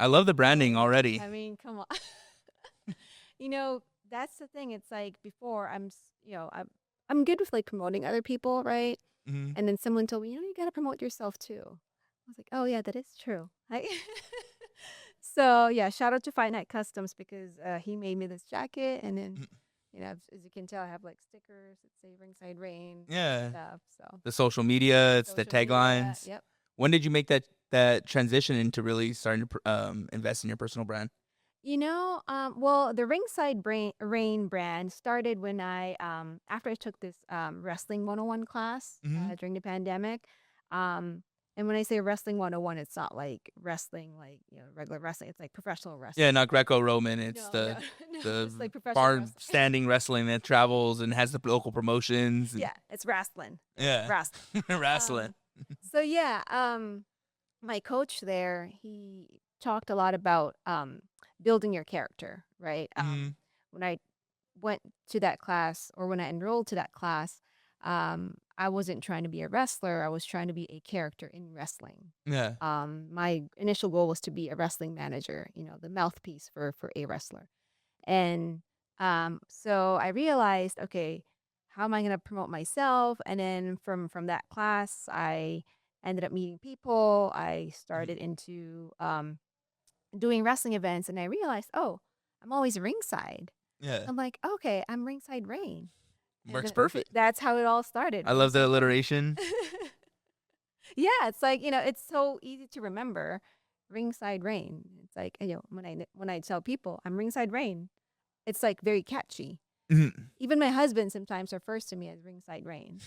I love the branding already. I mean, come on. That's the thing. It's like before I'm good with like promoting other people, right? Hmm. And then someone told me, you got to promote yourself too. I was like, oh yeah, that is true. So yeah, shout out to Fight Night Customs because he made me this jacket, and then as you can tell, I have like stickers that say Ringside Rain and Yeah. stuff. So The social media, it's the social media, taglines. yep. When did you make that transition into really starting to invest in your personal brand? Well, the Rain brand started when after I took this wrestling 101 class Hmm. during the pandemic. Um, and when I say wrestling 101, it's not like wrestling, like, regular wrestling. It's like professional Yeah, wrestling. not Greco-Roman. It's No, no, no. the It's like professional bar wrestling. standing wrestling that travels and has the local promotions and Yeah, it's wrestling. Yeah, yeah, wrestling. wrestling. Um, so yeah, my coach there, he talked a lot about building your character, right? Hmm. When I went to that class, or when I enrolled to that class, I wasn't trying to be a wrestler. I was trying to be a character in wrestling. Yeah. My initial goal was to be a wrestling manager, the mouthpiece for a wrestler. And so I realized, okay, how am I going to promote myself? And then from that class, I ended up meeting people. I Mhm. started into doing wrestling events, and I realized, oh, I'm always ringside. Yeah. I'm like, okay, I'm Ringside Rain. And Works perfect. that's how it all started, I love the Ringside Rain. alliteration. Yeah, it's like, it's so easy to remember, Ringside Rain. It's like, when I tell people I'm Ringside Rain, it's like very catchy. Mhm. Even my husband sometimes refers to me as Ringside Rain.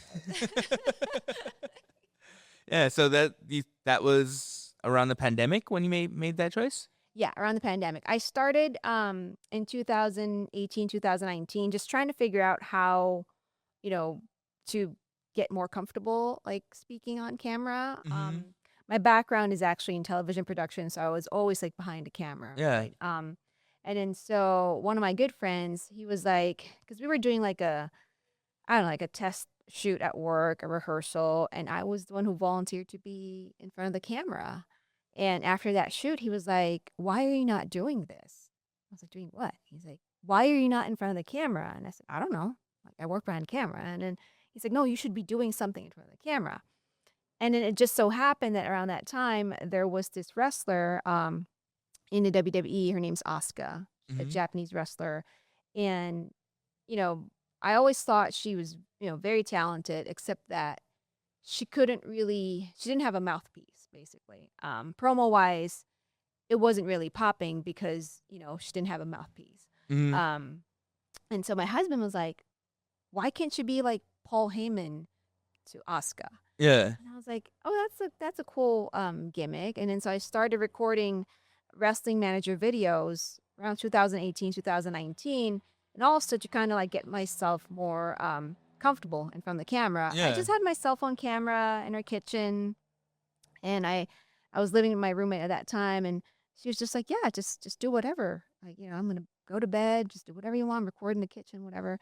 Yeah, so that was around the pandemic when you made that choice? Yeah, around the pandemic. I started in 2018, 2019, just trying to figure out how, you know, to get more comfortable like speaking on camera. Mhm. My background is actually in television production, so I was always like behind a camera, Yeah. right? And then so one of my good friends, he was like, because we were doing like I don't know, like a test shoot at work, a rehearsal, and I was the one who volunteered to be in front of the camera. And after that shoot, he was like, "Why are you not doing this?" I was like, "Doing what?" He's like, "Why are you not in front of the camera?" And I said, "I don't know. Like, I work behind camera." And then he's like, "No, you should be doing something in front of the camera." And then it just so happened that around that time, there was this wrestler in the WWE. Her name's Asuka, a Mhm. Japanese wrestler. And you know, I always thought she was, very talented, except that she didn't have a mouthpiece, basically. Promo wise, it wasn't really popping because, she didn't have a mouthpiece. Mhm. Um, and so my husband was like, why can't you be like Paul Heyman to Asuka? Yeah. And I was like, oh, that's a cool gimmick. And then so I started recording wrestling manager videos around 2018, 2019, and also to kind of like get myself more comfortable in front of the camera. I Yeah. just had my cell phone camera in our kitchen, and I was living with my roommate at that time, and she was just like, yeah, just do whatever. Like, I'm gonna go to bed, just do whatever you want, record in the kitchen, whatever.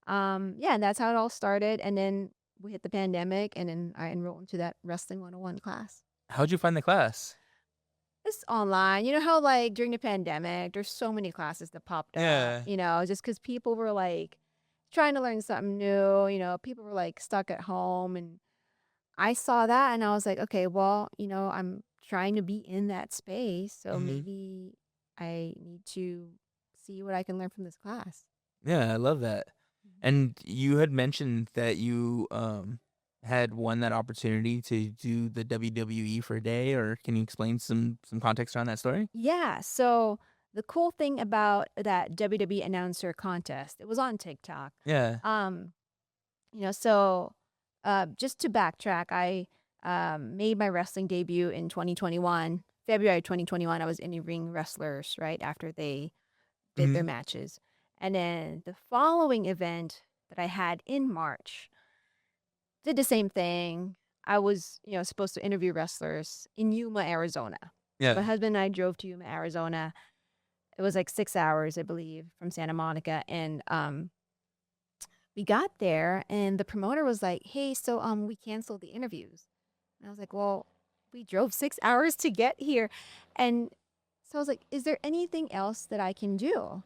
Yeah, and that's how it all started. And then we hit the pandemic, and then I enrolled into that wrestling 101 class. How'd you find the class? It's online. You know how like during the pandemic, there's so many classes that popped up. Yeah. Just because people were like trying to learn something new. People were like stuck at home, and I saw that, and I was like, okay, well, I'm trying to be in that space, so Mhm. maybe I need to see what I can learn from this class. Yeah, I love that. And you had mentioned that you had won that opportunity to do the WWE for a day, or can you explain some context around that story? Yeah. So the cool thing about that WWE announcer contest, it was on TikTok. Yeah. Um, so just to backtrack, I made my wrestling debut in 2021, February 2021. I was in Ring Wrestlers right after they did their Mhm. matches. And then the following event that I had in March did the same thing. I was, supposed to interview wrestlers in Yuma, Arizona. So Yeah. my husband and I drove to Yuma, Arizona. It was like 6 hours, I believe, from Santa Monica. And we got there, and the promoter was like, "Hey, so we canceled the interviews." And I was like, "Well, we drove 6 hours to get here." And So I was like, is there anything else that I can do?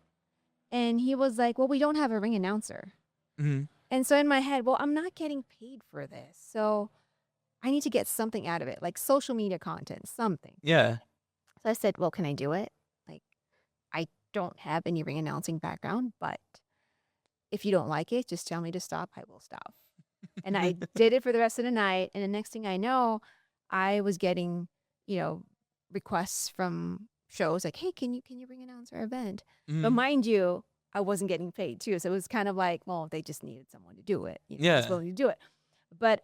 And he was like, well, we don't have a ring announcer. Mm-hmm. And so in my head, well, I'm not getting paid for this. So I need to get something out of it, like social media content, something. Yeah. So I said, well, can I do it? Like, I don't have any ring announcing background, but if you don't like it, just tell me to stop. I will stop. And I did it for the rest of the night. And the next thing I know, I was getting, requests from shows like, hey, can you ring announce our event? But Mm-hmm. mind you, I wasn't getting paid too. So it was kind of like, well, they just needed someone to do it. I was Yeah. willing to do it. But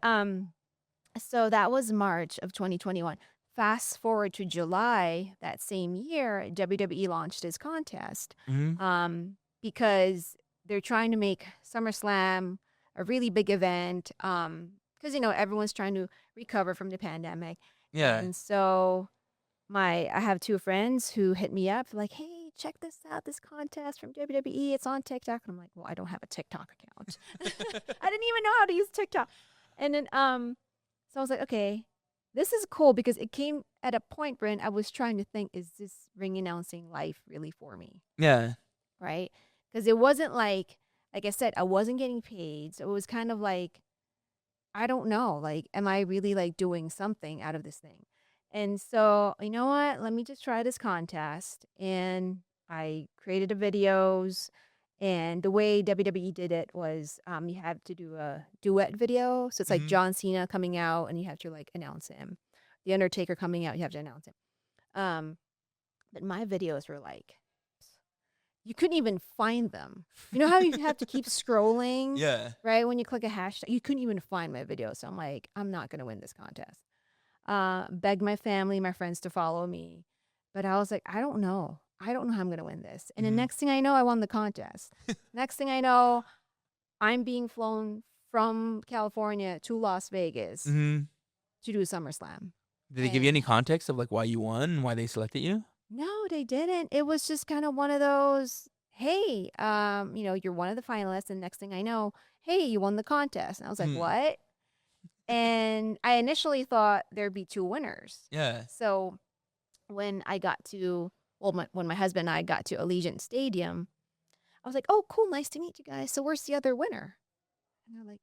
so that was March of 2021. Fast forward to July that same year, WWE launched this contest Mm-hmm. because they're trying to make SummerSlam a really big event because, everyone's trying to recover from the pandemic. Yeah. And so I have two friends who hit me up like, hey, check this out, this contest from WWE. It's on TikTok. And I'm like, well, I don't have a TikTok account. I didn't even know how to use TikTok. And then so I was like, okay, this is cool because it came at a point, Bryn, I was trying to think, is this ring announcing life really for me? Yeah. Right? Because it wasn't like I said, I wasn't getting paid. So it was kind of like, I don't know, like, am I really like doing something out of this thing? And so, you know what? Let me just try this contest. And I created the videos. And the way WWE did it was you have to do a duet video. So it's like Mm-hmm. John Cena coming out and you have to like announce him. The Undertaker coming out, you have to announce him. Um, but my videos were like, you couldn't even find them. You know how you have to keep scrolling, Yeah. right? When you click a hashtag, you couldn't even find my video. So I'm like, I'm not going to win this contest. Begged my family, my friends to follow me. But I was like, I don't know. I don't know how I'm going to win this. And the Mm-hmm. next thing I know, I won the contest. Next thing I know, I'm being flown from California to Las Vegas Mm-hmm. to do SummerSlam. Did they give you And any context of like why you won and why they selected you? no, they didn't. It was just kind of one of those, hey, you're one of the finalists, and next thing I know, hey, you won the contest. And I was like, Hmm. what? And I initially thought there'd be two winners. Yeah. So when I got to, when my husband and I got to Allegiant Stadium, I was like, oh, cool, nice to meet you guys. So where's the other winner? And they're like,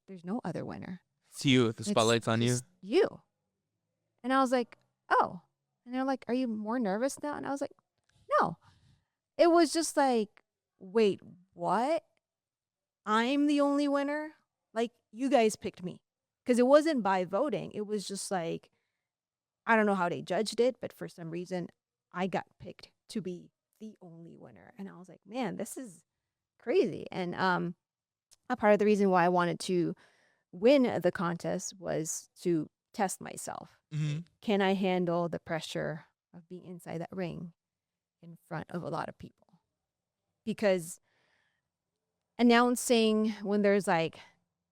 there's no other winner. It's you. The It's spotlight's on you. just you. And I was like, oh. And they're like, are you more nervous now? And I was like, no. It was just like, wait, what? I'm the only winner? Like, you guys picked me. Because it wasn't by voting. It was just like, I don't know how they judged it, but for some reason, I got picked to be the only winner. And I was like, man, this is crazy. And a part of the reason why I wanted to win the contest was to test myself. Mm-hmm. Can I handle the pressure of being inside that ring in front of a lot of people? Because announcing when there's like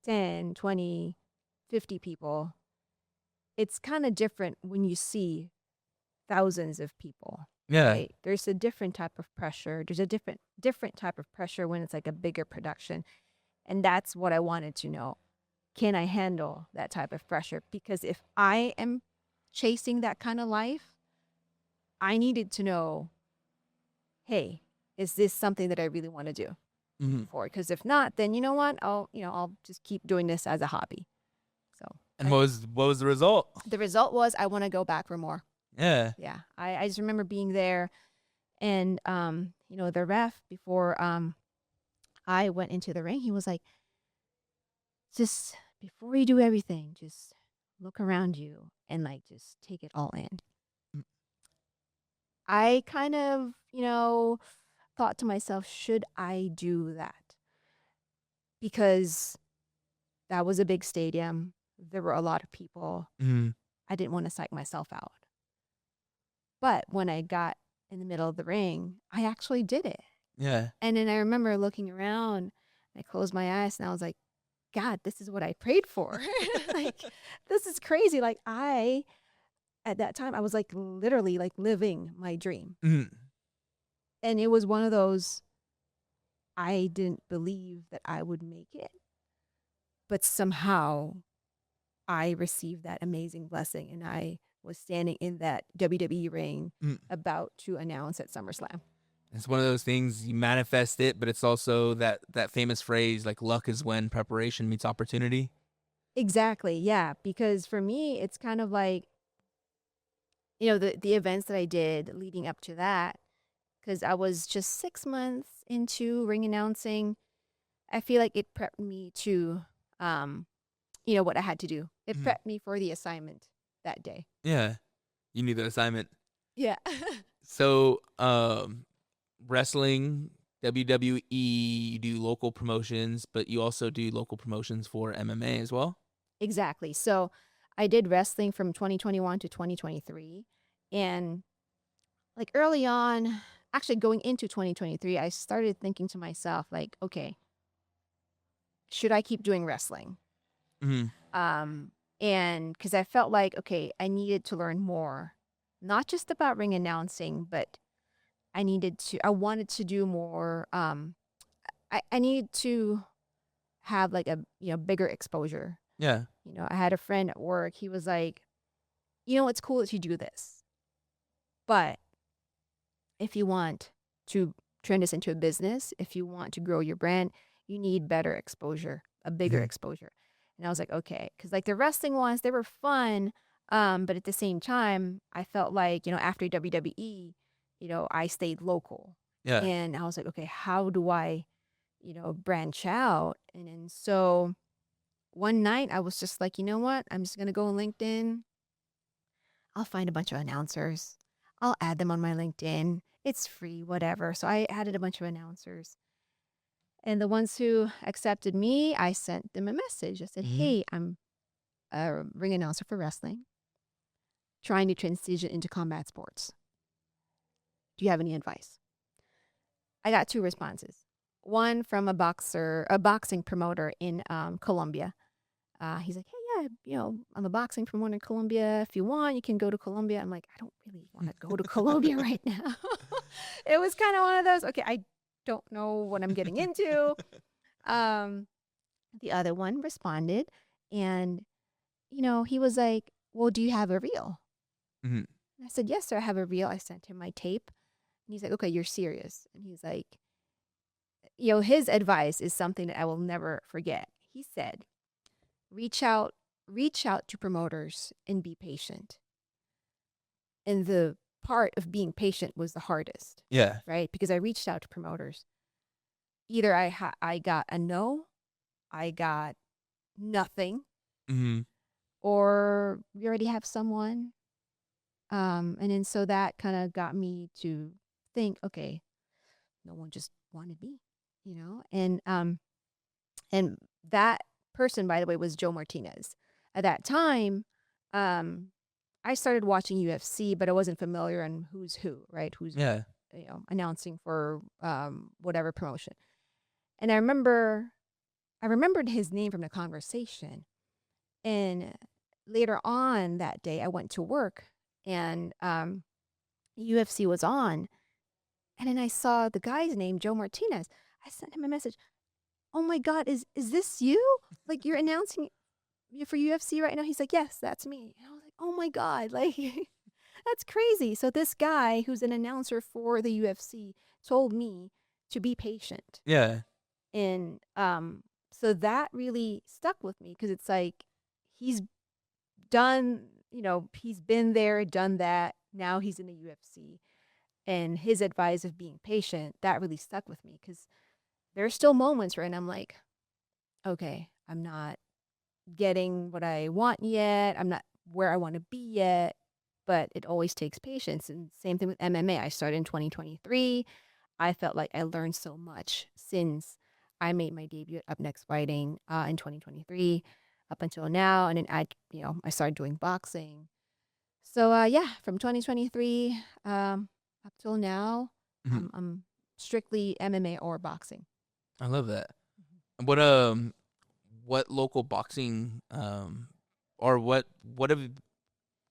10, 20, 50 people, it's kind of different when you see thousands of people. Yeah. Right? There's a different type of pressure. There's a different type of pressure when it's like a bigger production. And that's what I wanted to know. Can I handle that type of pressure? Because if I am chasing that kind of life, I needed to know, hey, is this something that I really want to do? Mm-hmm. For because if not, then you know what? I'll just keep doing this as a hobby. So And what was the result? the result was I want to go back for more. Yeah. Yeah. I just remember being there and the ref before I went into the ring, he was like, just before you do everything, just look around you and like just take it all in. Mm. I kind of, thought to myself, should I do that? Because that was a big stadium. There were a lot of people. Mm-hmm. I didn't want to psych myself out. But when I got in the middle of the ring, I actually did it. Yeah. And then I remember looking around, I closed my eyes and I was like, God, this is what I prayed for. Like, this is crazy. Like, at that time, I was like literally like living my dream. Mm-hmm. And it was one of those, I didn't believe that I would make it. But somehow I received that amazing blessing and I was standing in that WWE ring Mm. about to announce at SummerSlam. It's one of those things you manifest it, but it's also that famous phrase like luck is when preparation meets opportunity. Exactly, yeah. Because for me, it's kind of like, the events that I did leading up to that, because I was just 6 months into ring announcing. I feel like it prepped me to, what I had to do. It Mhm. prepped me for the assignment that day. Yeah, you need that assignment. Yeah. So, wrestling, WWE, you do local promotions, but you also do local promotions for MMA as well. Exactly. So I did wrestling from 2021 to 2023. And like early on, actually going into 2023, I started thinking to myself, like, okay, should I keep doing wrestling? Mm-hmm. Um, and because I felt like, okay, I needed to learn more, not just about ring announcing, but I wanted to do more. I needed to have like a, bigger exposure. Yeah. I had a friend at work. He was like, it's cool that you do this, but if you want to turn this into a business, if you want to grow your brand, you need better exposure, a bigger Mm-hmm. exposure. And I was like, okay, because like the wrestling ones, they were fun, but at the same time, I felt like after WWE, I stayed local, Yeah. and I was like, okay, how do I, branch out? And then so one night I was just like, you know what? I'm just gonna go on LinkedIn. I'll find a bunch of announcers. I'll add them on my LinkedIn. It's free, whatever. So I added a bunch of announcers. And the ones who accepted me, I sent them a message. I said, Mm-hmm. hey, I'm a ring announcer for wrestling, trying to transition into combat sports. Do you have any advice? I got 2 responses. One from a boxing promoter in Colombia. He's like, hey, yeah, I'm a boxing promoter in Colombia. If you want, you can go to Colombia. I'm like, I don't really want to go to Colombia right now. It was kind of one of those, okay, I don't know what I'm getting into. Um, the other one responded, and, he was like, well, do you have a reel? Mm-hmm. I said, yes, sir, I have a reel. I sent him my tape. And he's like, okay, you're serious. And he's like, his advice is something that I will never forget. He said, reach out, reach out to promoters and be patient. And the part of being patient was the hardest, Yeah. right? Because I reached out to promoters. Either I got a no, I got nothing, Mm-hmm. or we already have someone. And then so that kind of got me to think, okay, no one just wanted me, and that person, by the way, was Joe Martinez. At that time, um, I started watching UFC, but I wasn't familiar on who's who, right? Who's Yeah. announcing for whatever promotion. And I remembered his name from the conversation. And later on that day, I went to work, and UFC was on. And then I saw the guy's name, Joe Martinez. I sent him a message. Oh my God, is this you? Like, you're announcing for UFC right now? He's like, yes, that's me. And I was like, oh my God, like that's crazy. So this guy who's an announcer for the UFC told me to be patient. Yeah. And so that really stuck with me, because it's like he's done, he's been there, done that. Now he's in the UFC. And his advice of being patient, that really stuck with me, because there are still moments where I'm like, okay, I'm not getting what I want yet. I'm not where I want to be yet, but it always takes patience. And same thing with MMA. I started in 2023. I felt like I learned so much since I made my debut at Up Next Fighting in 2023 up until now. And then I started doing boxing. So yeah, from 2023 up till now, Mm-hmm. I'm strictly MMA or boxing. I love that. Mhm. What local boxing or what have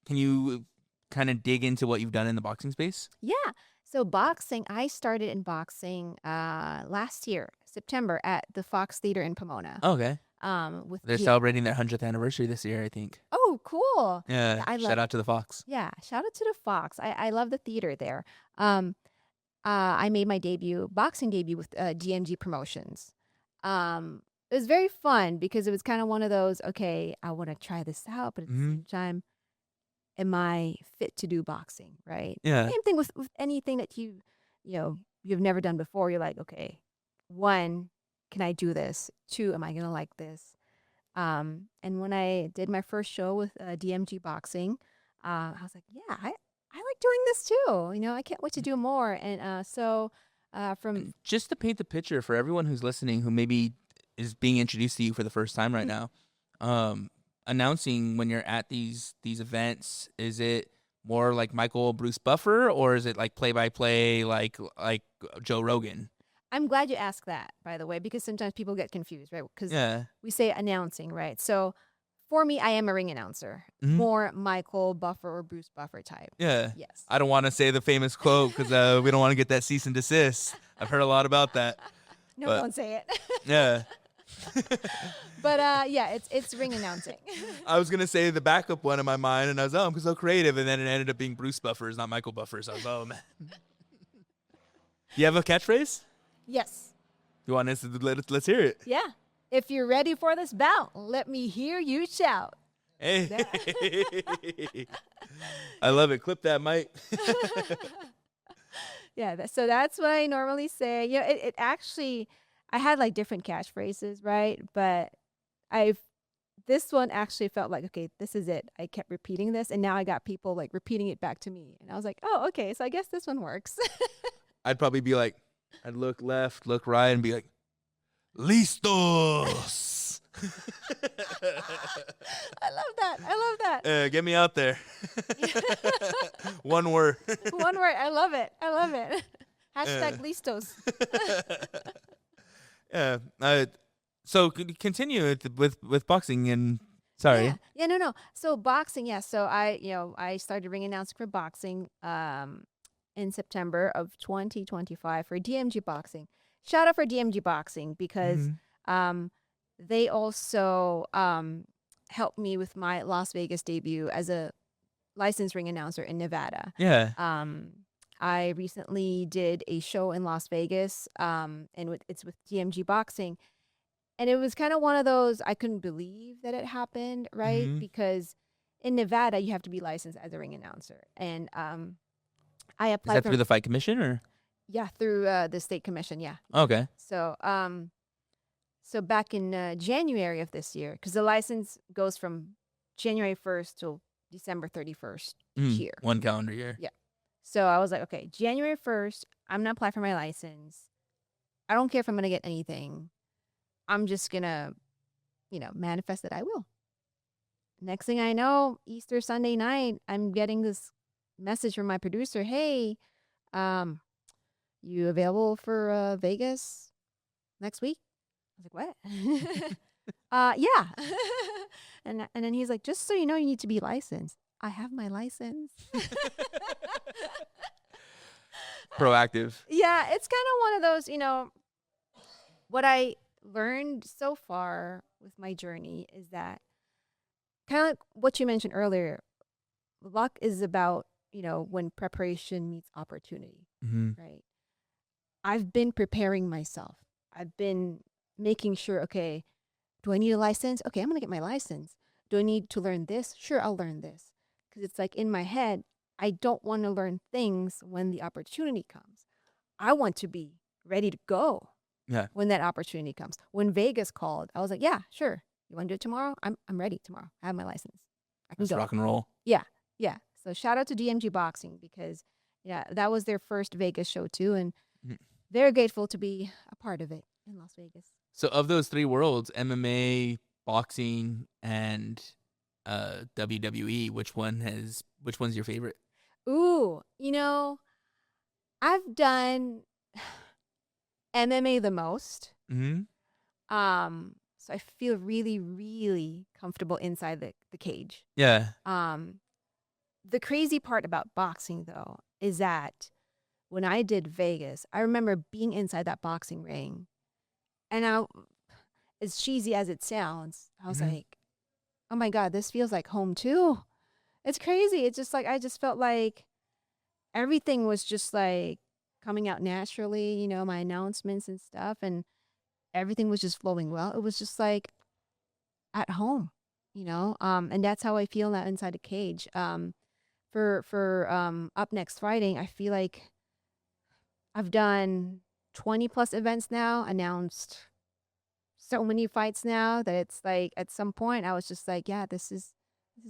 can you kind of dig into what you've done in the boxing space? Yeah. So boxing, I started in boxing last year, September, at the Fox Theater in Pomona. Okay. With They're celebrating their 100th anniversary this year, I think. Oh, cool. Yeah, Yeah, I love. shout out to the Fox. Yeah, shout out to the Fox. I love the theater there. Um, I made my boxing debut with DMG Promotions. It was very fun because it was kind of one of those, okay, I want to try this out, but at the Hmm. same time, am I fit to do boxing, right? Yeah. Same thing with anything that you've never done before. You're like, okay, one, can I do this? Two, am I gonna like this? And when I did my first show with DMG Boxing, I was like, yeah, I like doing this too. I can't wait to do more. And from And just to paint the picture for everyone who's listening, who maybe is being introduced to you for the first time right now, announcing when you're at these events, is it more like Michael Bruce Buffer, or is it like play by play like Joe Rogan? I'm glad you asked that, by the way, because sometimes people get confused, right? Because Yeah. we say announcing, right? So for me, I am a ring announcer, Mhm. more Michael Buffer or Bruce Buffer type. Yeah. Yes. I don't want to say the famous quote because we don't want to get that cease and desist. I've heard a lot about that. No, but- don't say it. Yeah. But yeah, it's ring announcing. I was gonna say the backup one in my mind, and I was I'm so creative, and then it ended up being Bruce Buffers, not Michael Buffers. I was man. You have a catchphrase? Yes. You want us to let's hear it? Yeah. If you're ready for this bout, let me hear you shout. Hey. I love it. Clip that, Mike. Yeah. So that's what I normally say. It actually, I had like different catchphrases, right? But this one actually felt like, okay, this is it. I kept repeating this, and now I got people like repeating it back to me. And I was like, oh, okay, so I guess this one works. I'd probably be like, I'd look left, look right, and be like, Listos. I love that. Get me out there. One word. One word. I love it. Hashtag listos. Yeah. So continue with boxing and sorry. Yeah. No. So boxing. Yeah. So I started ring announcing for boxing in September of 2025 for DMG Boxing. Shout out for DMG Boxing because they also helped me with my Las Vegas debut as a licensed ring announcer in Nevada. Yeah. I recently did a show in Las Vegas, and it's with DMG Boxing. And it was kind of one of those, I couldn't believe that it happened, right? Mhm. Because in Nevada, you have to be licensed as a ring announcer. And I Is applied that through the fight commission or? Yeah, through the state commission, yeah. Okay. So back in January of this year, because the license goes from January 1st till December 31st here. One calendar year. Yeah. So I was like, okay, January 1st, I'm going to apply for my license. I don't care if I'm going to get anything. I'm just going to, manifest that I will. Next thing I know, Easter Sunday night, I'm getting this message from my producer. Hey, you available for Vegas next week? I was like, what? Yeah. and then he's like, just so you know, you need to be licensed. I have my license. Proactive. Yeah, it's kind of one of those, what I learned so far with my journey is that kind of like what you mentioned earlier, luck is about, when preparation meets opportunity, right? I've been preparing myself. I've been making sure, okay, do I need a license? Okay, I'm going to get my license. Do I need to learn this? Sure, I'll learn this. Because it's like in my head, I don't want to learn things when the opportunity comes. I want to be ready to go when that opportunity comes. When Vegas called, I was like, yeah, sure. You want to do it tomorrow? I'm ready tomorrow. I have my license. I can Let's go. rock and roll. Yeah. So shout out to DMG Boxing because, that was their first Vegas show too. And very grateful to be a part of it in Las Vegas. So of those three worlds, MMA, boxing, and WWE, which one's your favorite? Ooh, I've done MMA the most. So I feel really, really comfortable inside the cage. Yeah. The crazy part about boxing though is that when I did Vegas, I remember being inside that boxing ring, and as cheesy as it sounds, I was Mhm. like, oh my God, this feels like home too. It's crazy. It's just like, I just felt like everything was just like coming out naturally, my announcements and stuff, and everything was just flowing well. It was just like at home, and that's how I feel now inside a cage. For up next Friday, I feel like I've done 20 plus events now, announced so many fights now that it's like at some point I was just like, yeah, this is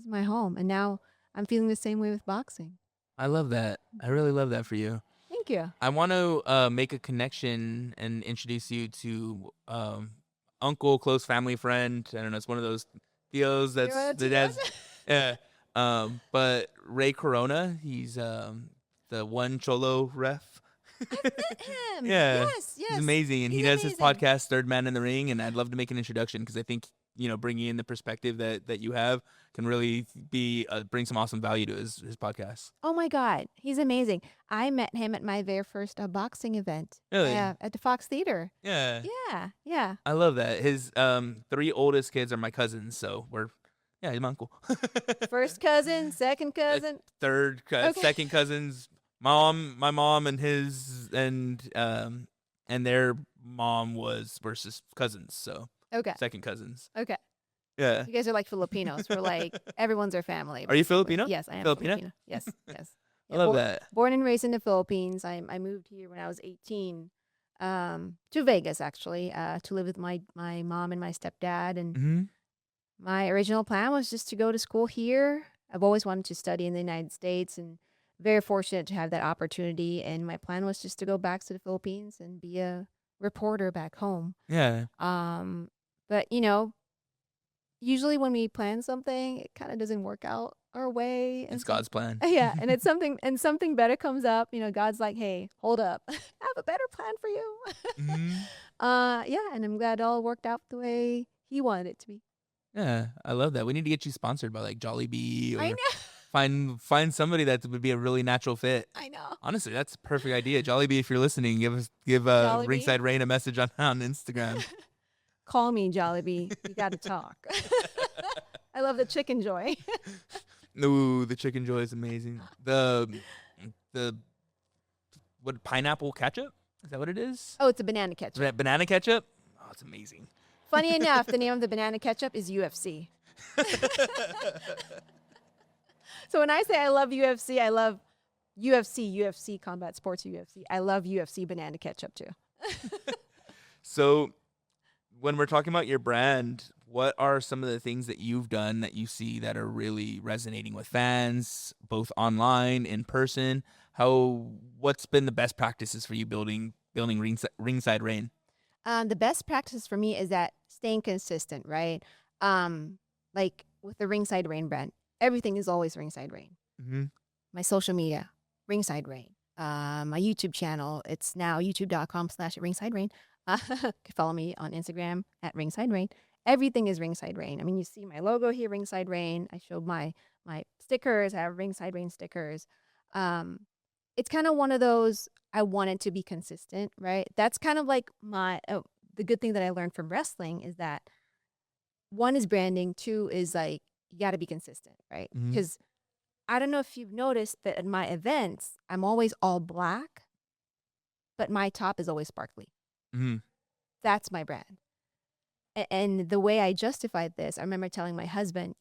my home. And now I'm feeling the same way with boxing. I love that. I really love that for you. Thank you. I want to make a connection and introduce you to uncle, close family friend. I don't know. It's one of those deals You that's want to that has, yeah. But Ray Corona, he's the one Cholo ref. I've met him. Yeah, Yes, he's yes. amazing, and he He's does his amazing. podcast, Third Man in the Ring. And I'd love to make an introduction because I think bringing in the perspective that you have can really be bring some awesome value to his podcast. Oh my God, he's amazing. I met him at my very first boxing event Really, at the Fox Theater. yeah. Yeah, yeah. I love that. His three oldest kids are my cousins, so he's my uncle. First cousin, second Uh, cousin. Okay. second cousins, my mom and his and their mom were just cousins, so Okay. second cousins. Okay. Yeah. You guys are like Filipinos. We're like everyone's our family. Are you Basically. Filipino? Yes, I am Filipina? Filipino. Yes, yes. I Yeah, love that. born and raised in the Philippines. I moved here when I was 18, to Vegas actually, to live with my mom and my stepdad. And Hmm. my original plan was just to go to school here. I've always wanted to study in the United States, and very fortunate to have that opportunity. And my plan was just to go back to the Philippines and be a reporter back home. Yeah, But usually when we plan something, it kind of doesn't work out our way, and it's God's plan. yeah, and it's something better comes up. God's like, hey, hold up, I have a better plan for you. Hmm. Yeah, and I'm glad it all worked out the way he wanted it to be. Yeah, I love that. We need to get you sponsored by like Jollibee I or know. find somebody that would be a really natural fit. I know. Honestly, that's a perfect idea. Jollibee, if you're listening, give Jollibee, Ringside Rain a message on Instagram. call me Jollibee. We got to talk. I love the chicken joy. Ooh, the chicken joy is amazing. The what pineapple ketchup? Is that what it is? Oh, it's a banana ketchup. Banana ketchup? Oh, it's amazing. Funny enough, the name of the banana ketchup is UFC. So when I say I love UFC, I love UFC Combat Sports UFC. I love UFC banana ketchup too. So, when we're talking about your brand, what are some of the things that you've done that you see that are really resonating with fans, both online, in person? What's been the best practices for you building Ringside Rain? The best practice for me is that staying consistent, right? Like with the Ringside Rain brand, everything is always Ringside Rain. Mm-hmm. My social media, Ringside Rain. My YouTube channel, it's now youtube.com/Ringside Rain. Follow me on Instagram at Ringside Rain. Everything is Ringside Rain. I mean, you see my logo here, Ringside Rain. I showed my stickers. I have Ringside Rain stickers. It's kind of one of those, I wanted to be consistent, right? That's kind of like the good thing that I learned from wrestling is that one is branding, two is like you got to be consistent, right? Mm-hmm. Because I don't know if you've noticed that at my events, I'm always all black, but my top is always sparkly. Mm-hmm. That's my brand. And the way I justified this, I remember telling my husband,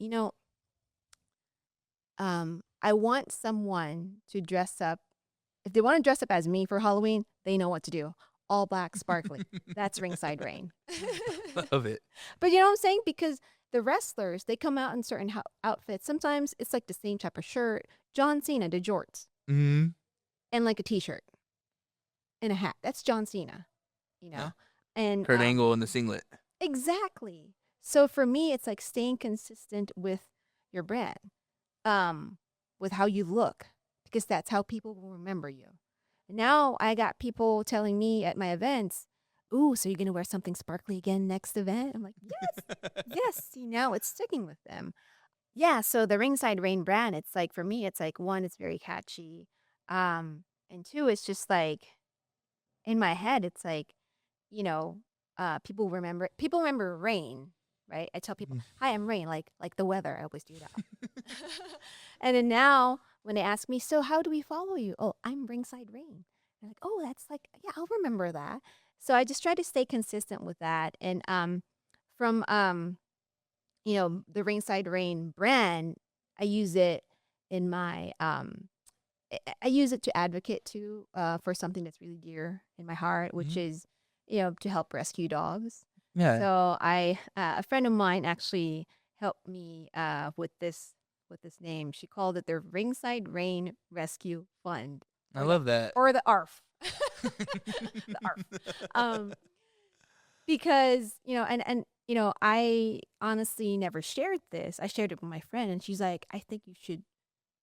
I want someone to dress up. If they want to dress up as me for Halloween, they know what to do. All black, sparkly. That's Ringside Rain. Love it. But you know what I'm saying? Because the wrestlers, they come out in certain outfits. Sometimes it's like the same type of shirt. John Cena, the jorts. Mm-hmm. And like a t-shirt. And a hat. That's John Cena. Yeah. And Kurt Angle in the singlet. Exactly. So for me, it's like staying consistent with your brand, with how you look, because that's how people will remember you. Now I got people telling me at my events, ooh, so you're going to wear something sparkly again next event? I'm like, yes, yes. See, now it's sticking with them. Yeah, so the Ringside Rain brand, it's like, for me, it's like, one, it's very catchy. And two, it's just like, in my head, it's like, you know, people remember Rain, right? I tell people, "Hi, I'm Rain," like the weather. I always do that. And then now when they ask me, "So how do we follow you?" "Oh, I'm Ringside Rain." They're like, "Oh, that's like yeah, I'll remember that." So I just try to stay consistent with that. And from the Ringside Rain brand, I use it in my I use it to advocate to for something that's really dear in my heart, which Mhm. is to help rescue dogs. Yeah. So I a friend of mine actually helped me with this name. She called it the Ringside Rain Rescue Fund, I love that. or the ARF, the ARF. Um, because I honestly never shared this. I shared it with my friend, and she's like, "I think you should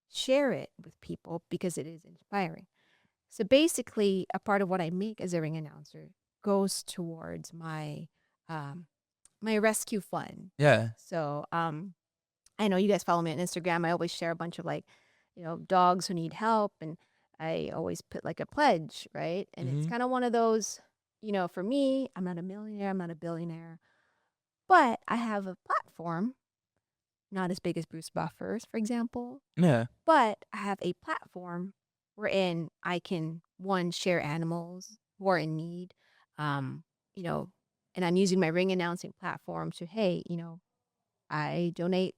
share it with people because it is inspiring." So basically, a part of what I make as a ring announcer goes towards um, my rescue fund. Yeah. So I know you guys follow me on Instagram. I always share a bunch of dogs who need help, and I always put like a pledge, right? And it's Mhm. kind of one of those, for me, I'm not a millionaire, I'm not a billionaire, but I have a platform, not as big as Bruce Buffer's, for example, Yeah. but I have a platform wherein I can one share animals who are in need, um, you know, and I'm using my ring announcing platform to hey, I donate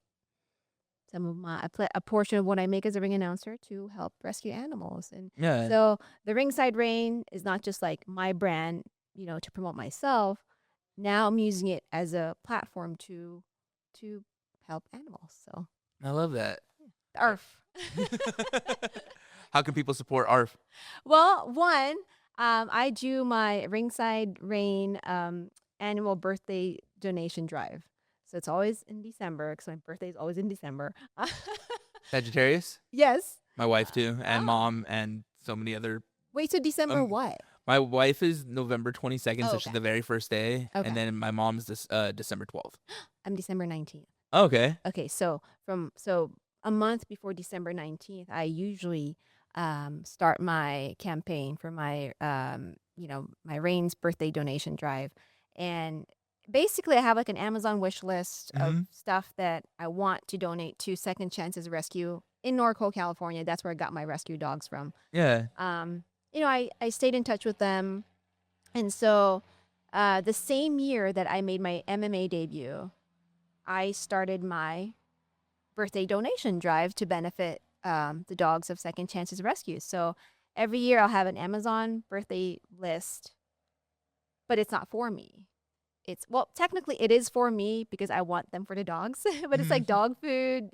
a portion of what I make as a ring announcer to help rescue animals. And Yeah. so the Ringside Rain is not just like my brand, to promote myself. Now I'm using it as a platform to help animals. So I love that. I- ARF. How can people support ARF? Well, one, I do my Ringside Rain annual birthday donation drive. So it's always in December because my birthday is always in December. Sagittarius? Yes. My wife too, and Oh. mom, and so many other. Wait, so December Um, what? my wife is November 22nd, Oh, so she's okay. the very first day, and Okay. then my mom's this December 12th. I'm December 19th. Okay. Okay, so a month before December 19th, I usually start my campaign for my Rain's birthday donation drive. And basically I have like an Amazon wish list of Mhm. stuff that I want to donate to Second Chances Rescue in Norco, California. That's where I got my rescue dogs from. Yeah. I stayed in touch with them. And so the same year that I made my MMA debut, I started my birthday donation drive to benefit the dogs of Second Chances Rescue. So every year I'll have an Amazon birthday list, but it's not for me. Technically it is for me because I want them for the dogs, but it's like Mhm. dog food,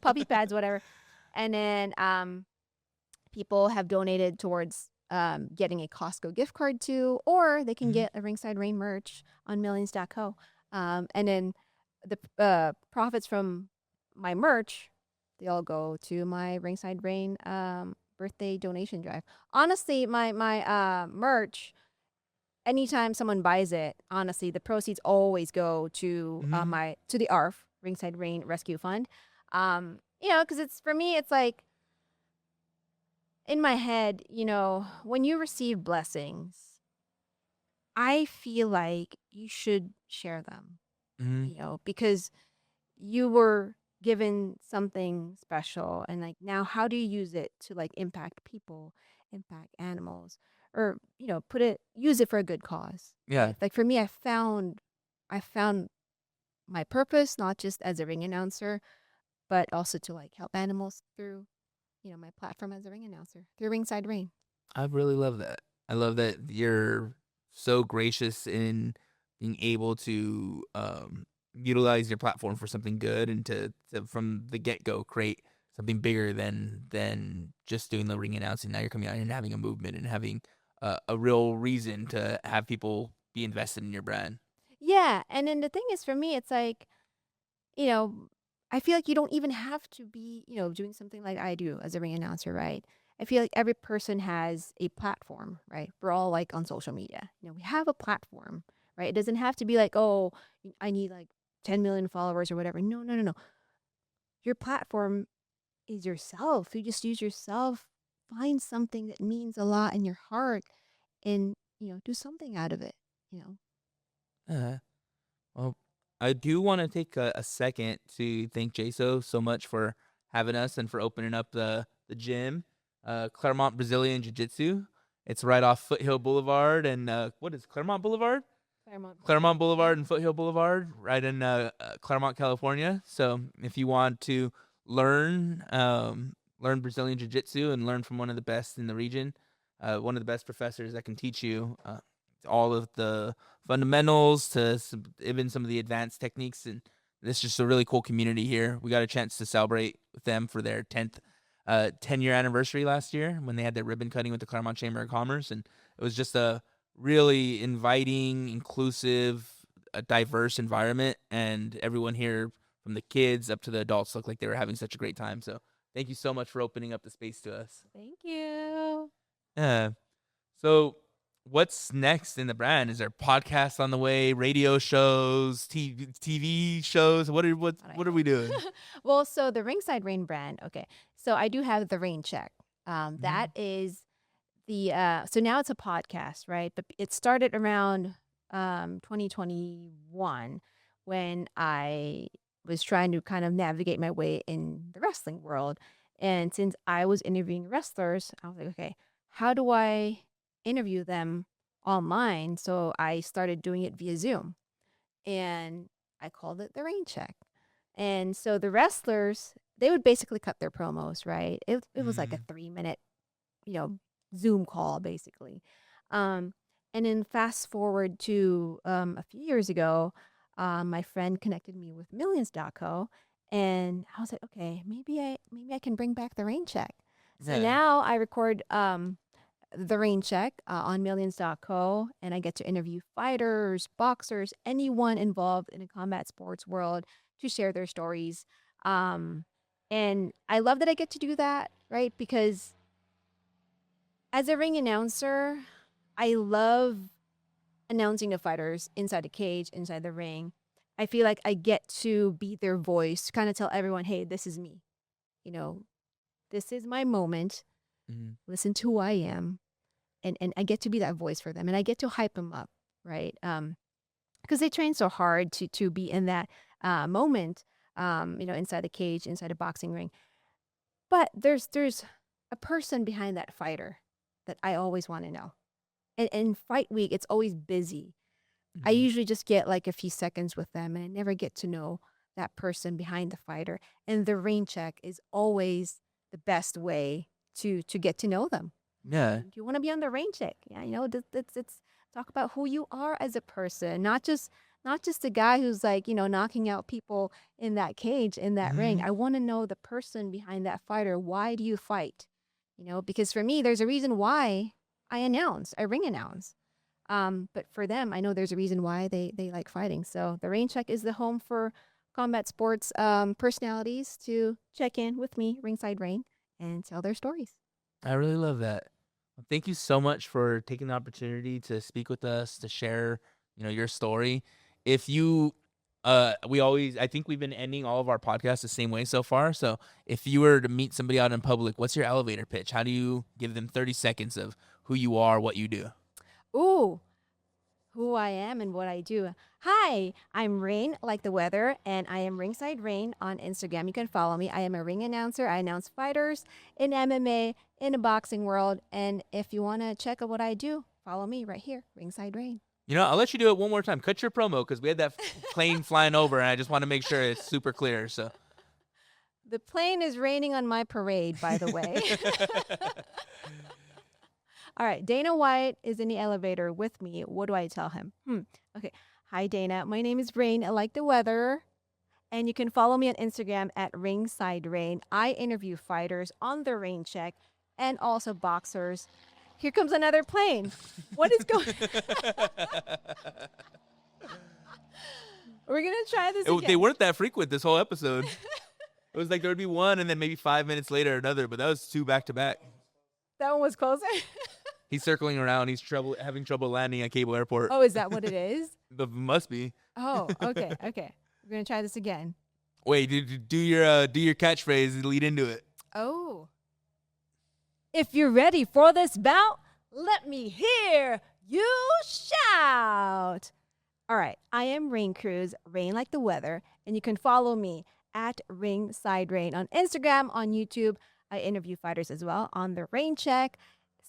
puppy pads, whatever. And then people have donated towards getting a Costco gift card too, or they can Mhm. get a Ringside Rain merch on millions.co. And then the profits from my merch, they all go to my Ringside Rain birthday donation drive. Honestly, my merch, anytime someone buys it, honestly, the proceeds always go to Mhm. to the ARF Ringside Rain Rescue Fund. Because it's for me, it's like in my head, when you receive blessings, I feel like you should share them, Mhm. because you were given something special, and like now how do you use it to like impact people, impact animals, or use it for a good cause, Yeah. right? Like for me, I found my purpose not just as a ring announcer, but also to like help animals through my platform as a ring announcer through Ringside Rain. I really love that. I love that you're so gracious in being able to utilize your platform for something good, and to from the get go create something bigger than just doing the ring announcing. Now you're coming out and having a movement and having a real reason to have people be invested in your brand. Yeah, and then the thing is, for me, it's like, you know, I feel like you don't even have to be, doing something like I do as a ring announcer, right? I feel like every person has a platform, right? We're all like on social media. We have a platform, right? It doesn't have to be like, oh, I need like 10 million followers or whatever. No, no, no, no. Your platform is yourself. You just use yourself. Find something that means a lot in your heart and, do something out of it, you know? Uh, well, I do want to take a second to thank Jaso so much for having us and for opening up the gym, Claremont Brazilian Jiu Jitsu. It's right off Foothill Boulevard and what is Claremont Boulevard? Claremont Boulevard and Foothill Boulevard, right in Claremont, California. So if you want to learn learn Brazilian Jiu Jitsu and learn from one of the best in the region, one of the best professors that can teach you all of the fundamentals to even some of the advanced techniques. And this is just a really cool community here. We got a chance to celebrate with them for their 10-year anniversary last year when they had their ribbon cutting with the Claremont Chamber of Commerce. And it was just a really inviting, inclusive, a diverse environment. And everyone here, from the kids up to the adults, looked like they were having such a great time. So thank you so much for opening up the space to us. Thank you. So what's next in the brand? Is there podcasts on the way, radio shows, TV shows? What are we doing? Well, so the Ringside Raine brand. Okay, so I do have the Rain Check. That is the so now it's a podcast, right? But it started around 2021 when I was trying to kind of navigate my way in the wrestling world. And since I was interviewing wrestlers, I was like, okay, how do I interview them online? So I started doing it via Zoom, and I called it the Rain Check. And so the wrestlers, they would basically cut their promos, right? It was like a 3-minute, Zoom call basically. And then fast forward to a few years ago, my friend connected me with Millions.co, and I was like, okay, maybe I can bring back the Rain Check. So now I record the Rain Check on Millions.co, and I get to interview fighters, boxers, anyone involved in a combat sports world to share their stories. And I love that I get to do that, right? Because as a ring announcer, I love announcing the fighters inside the cage, inside the ring. I feel like I get to be their voice, to kind of tell everyone, hey, this is me. This is my moment. Mm-hmm. Listen to who I am. And I get to be that voice for them. And I get to hype them up, right? Because they train so hard to be in that moment, inside the cage, inside a boxing ring. But there's a person behind that fighter that I always want to know. And fight week, it's always busy. Mm-hmm. I usually just get like a few seconds with them, and I never get to know that person behind the fighter. And the Rain Check is always the best way to get to know them. Yeah. Do you want to be on the Rain Check? Yeah, it's talk about who you are as a person, not just the guy who's like, knocking out people in that cage, in that ring. I want to know the person behind that fighter. Why do you fight? Because for me, there's a reason why I ring announce. But for them, I know there's a reason why they like fighting. So the Rain Check is the home for combat sports personalities to check in with me, Ringside Raine, and tell their stories. I really love that. Well, thank you so much for taking the opportunity to speak with us, to share, your story. If you, I think we've been ending all of our podcasts the same way so far. So if you were to meet somebody out in public, what's your elevator pitch? How do you give them 30 seconds of who you are, what you do? Ooh, who I am and what I do. Hi, I'm Raine, like the weather, and I am Ringside Raine on Instagram. You can follow me. I am a ring announcer. I announce fighters in MMA, in the boxing world. And if you want to check out what I do, follow me right here, Ringside Raine. I'll let you do it one more time. Cut your promo because we had that plane flying over, and I just want to make sure it's super clear. So the plane is raining on my parade, by the way. All right, Dana White is in the elevator with me. What do I tell him? Okay. Hi, Dana. My name is Raine, like the weather. And you can follow me on Instagram at Ringside Raine. I interview fighters on the Rain Check and also boxers. Here comes another plane. What is going on? We're going to try this again. They weren't that frequent this whole episode. It was like there would be one and then maybe 5 minutes later another, but that was 2 back to back. That one was closer? He's circling around. He's having trouble landing at Cable Airport. Oh, is that what it is? Must be. Oh, okay. We're going to try this again. Wait, do your catchphrase and lead into it. Oh. If you're ready for this bout, let me hear you shout. All right. I am Rain Cruz, Rain like the weather, and you can follow me at Ringside Raine on Instagram, on YouTube. I interview fighters as well on the Rain Check.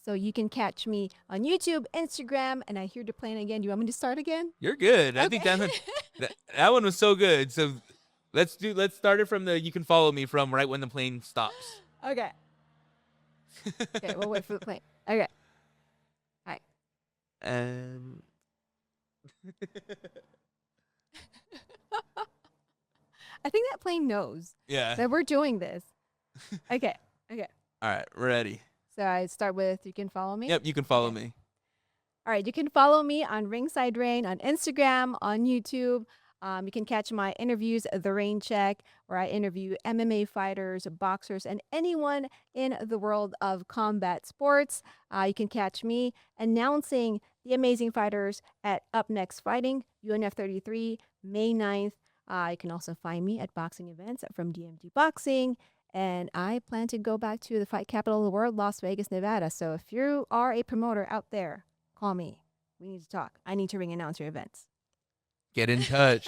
So you can catch me on YouTube, Instagram, and I hear the plane again. Do you want me to start again? You're good. I think Okay. that one was so good. So let's start it from the you can follow me from right when the plane stops. Okay. Okay, we'll wait for the plane. Okay. All right. Um. I think that plane knows Yeah. that we're doing this. Okay. Okay. All right, we're ready. So I start with you can follow me. Yep, you can follow Okay. me. All right, you can follow me on Ringside Rain on Instagram, on YouTube. You can catch my interviews, The Rain Check, where I interview MMA fighters, boxers, and anyone in the world of combat sports. You can catch me announcing the amazing fighters at Up Next Fighting, UNF 33, May 9th. You can also find me at boxing events from DMD Boxing. And I plan to go back to the fight capital of the world, Las Vegas, Nevada. So if you are a promoter out there, call me. We need to talk. I need to ring announce your events. Get in touch.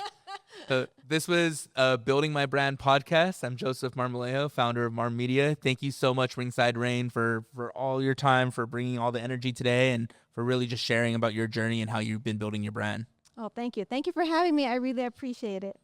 This was Building My Brand podcast. I'm Joseph Marmolejo, founder of Marm Media. Thank you so much, Ringside Raine, for all your time, for bringing all the energy today, and for really just sharing about your journey and how you've been building your brand. Oh, thank you. Thank you for having me. I really appreciate it.